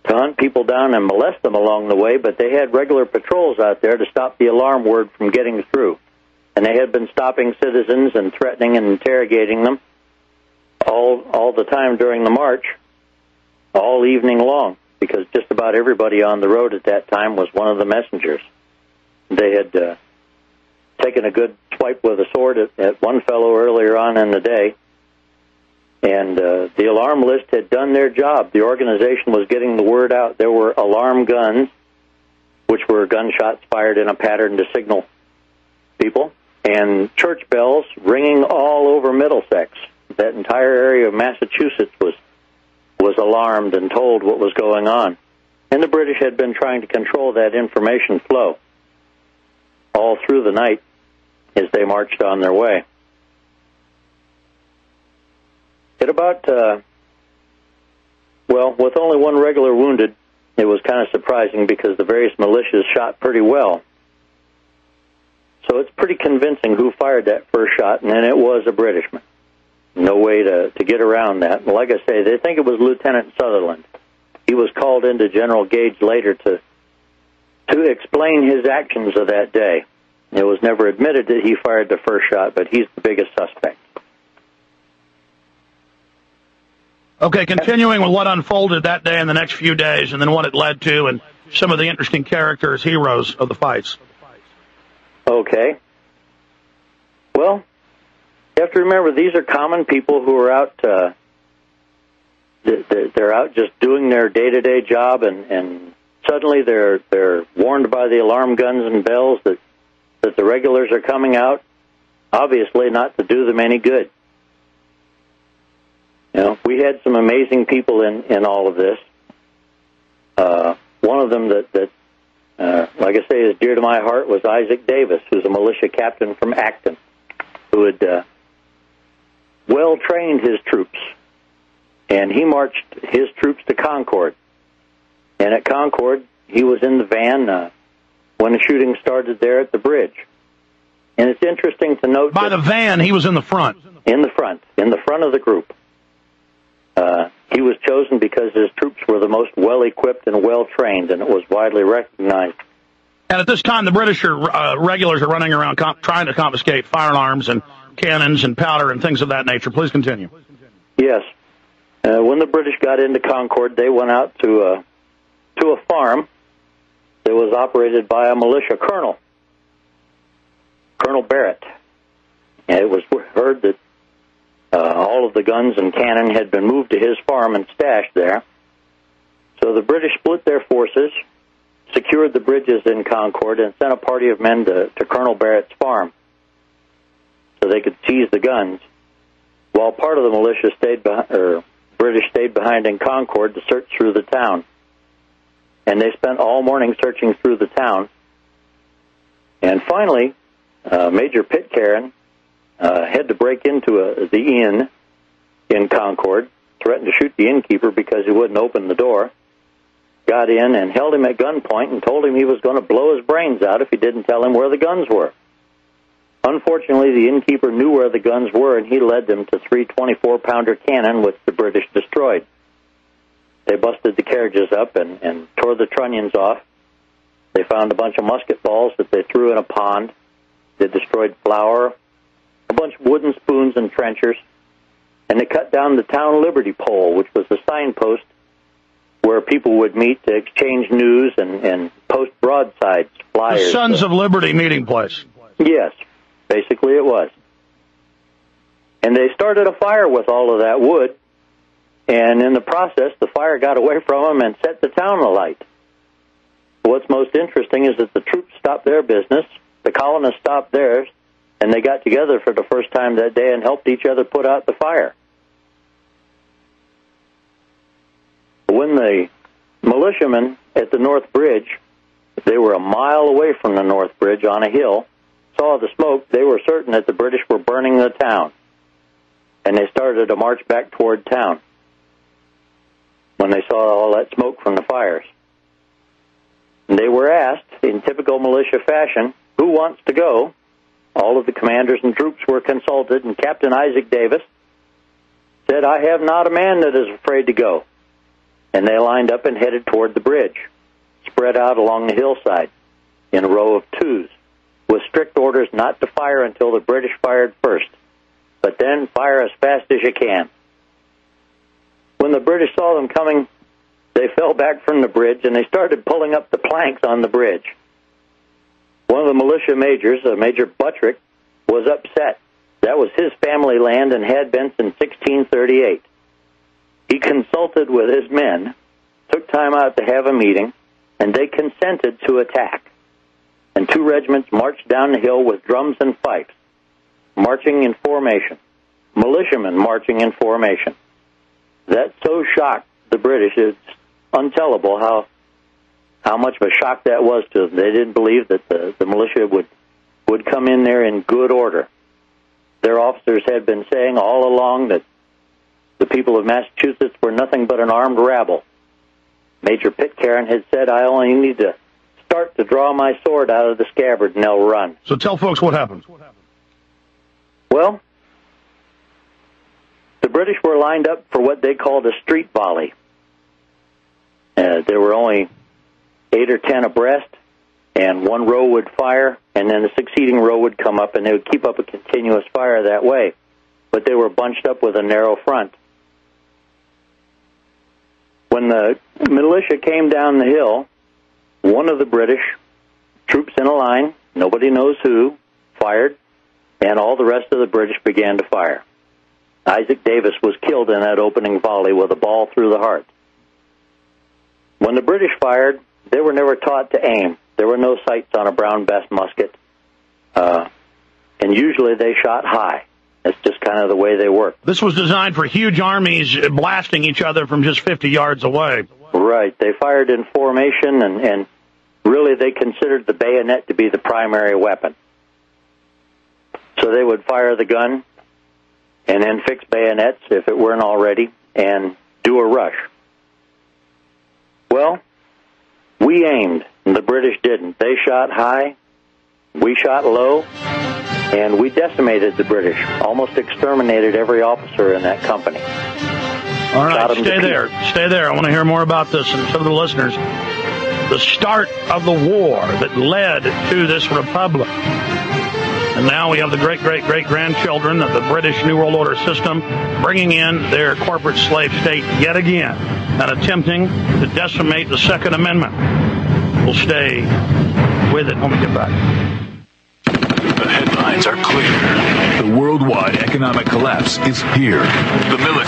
to hunt people down and molest them along the way, but they had regular patrols out there to stop the alarm word from getting through. And they had been stopping citizens and threatening and interrogating them all the time during the march, all evening long, because just about everybody on the road at that time was one of the messengers. They had taken a good swipe with a sword at one fellow earlier on in the day, and the alarm list had done their job. The organization was getting the word out. There were alarm guns, which were gunshots fired in a pattern to signal people, and church bells ringing all over Middlesex. That entire area of Massachusetts was alarmed and told what was going on. And the British had been trying to control that information flow all through the night as they marched on their way. At about, with only one regular wounded, it was kind of surprising because the various militias shot pretty well. So it's pretty convincing who fired that first shot, and then it was a Britishman. No way to get around that. Like I say, they think it was Lieutenant Sutherland. He was called into General Gage later to explain his actions of that day. It was never admitted that he fired the first shot, but he's the biggest suspect. Okay, continuing with what unfolded that day and the next few days, and then what it led to, and some of the interesting characters, heroes of the fights. Okay. Well, you have to remember, these are common people who are out, they're out just doing their day-to-day job, and suddenly they're warned by the alarm guns and bells that the regulars are coming out, obviously not to do them any good. You know, we had some amazing people in all of this. One of them that like I say, is dear to my heart was Isaac Davis, who's a militia captain from Acton, who had well-trained his troops. And he marched his troops to Concord. And at Concord, he was in the van when the shooting started there at the bridge. And it's interesting to note... By the van, he was in the front. In the front of the group. He was chosen because his troops were the most well-equipped and well-trained, and it was widely recognized. And at this time, the British regulars are running around trying to confiscate firearms and cannons and powder and things of that nature. Please continue. Yes. When the British got into Concord, they went out to a farm that was operated by a militia colonel, Colonel Barrett. And it was heard that all of the guns and cannon had been moved to his farm and stashed there. So the British split their forces, secured the bridges in Concord, and sent a party of men to Colonel Barrett's farm so they could seize the guns, while part of the militia British stayed behind in Concord to search through the town. And they spent all morning searching through the town. And finally, Major Pitcairn had to break into the inn in Concord, threatened to shoot the innkeeper because he wouldn't open the door, got in and held him at gunpoint and told him he was going to blow his brains out if he didn't tell him where the guns were. Unfortunately, the innkeeper knew where the guns were, and he led them to 3 24-pounder cannon, which the British destroyed. They busted the carriages up and tore the trunnions off. They found a bunch of musket balls that they threw in a pond. They destroyed flour, a bunch of wooden spoons and trenchers, and they cut down the town liberty pole, which was the signpost where people would meet to exchange news and post broadsides, flyers. The Sons of Liberty meeting place. Yes, basically it was. And they started a fire with all of that wood, and in the process, the fire got away from them and set the town alight. What's most interesting is that the troops stopped their business, the colonists stopped theirs, and they got together for the first time that day and helped each other put out the fire. When the militiamen at the North Bridge, they were a mile away from the North Bridge on a hill, saw the smoke, they were certain that the British were burning the town. And they started to march back toward town when they saw all that smoke from the fires. And they were asked, in typical militia fashion, who wants to go? All of the commanders and troops were consulted, and Captain Isaac Davis said, "I have not a man that is afraid to go." and they lined up and headed toward the bridge, spread out along the hillside in a row of twos, with strict orders not to fire until the British fired first, but then fire as fast as you can. When the British saw them coming, they fell back from the bridge, and they started pulling up the planks on the bridge. One of the militia majors, Major Buttrick, was upset. That was his family land and had been since 1638. He consulted with his men, took time out to have a meeting, and they consented to attack. And 2 regiments marched down the hill with drums and fifes, marching in formation, militiamen marching in formation. That so shocked the British, it's untellable how much of a shock that was to them. They didn't believe that the militia would come in there in good order. Their officers had been saying all along that the people of Massachusetts were nothing but an armed rabble. Major Pitcairn had said, I only need to start to draw my sword out of the scabbard and they'll run. So tell folks what happened. Well, the British were lined up for what they called a street volley. There were only 8 or 10 abreast, and one row would fire, and then the succeeding row would come up, and they would keep up a continuous fire that way. But they were bunched up with a narrow front. When the militia came down the hill, one of the British troops in a line, nobody knows who, fired, and all the rest of the British began to fire. Isaac Davis was killed in that opening volley with a ball through the heart. When the British fired, they were never taught to aim. There were no sights on a Brown Bess musket, and usually they shot high. That's just kind of the way they worked. This was designed for huge armies blasting each other from just 50 yards away. Right. They fired in formation, and really they considered the bayonet to be the primary weapon. So they would fire the gun and then fix bayonets, if it weren't already, and do a rush. Well, we aimed, and the British didn't. They shot high, we shot low, and we decimated the British, almost exterminated every officer in that company. All right, stay there. Stay there. I want to hear more about this, and some of the listeners. The start of the war that led to this republic. And now we have the great-great-great-grandchildren of the British New World Order system bringing in their corporate slave state yet again and attempting to decimate the Second Amendment. We'll stay with it when we get back. The headlines are clear. The worldwide economic collapse is here. The military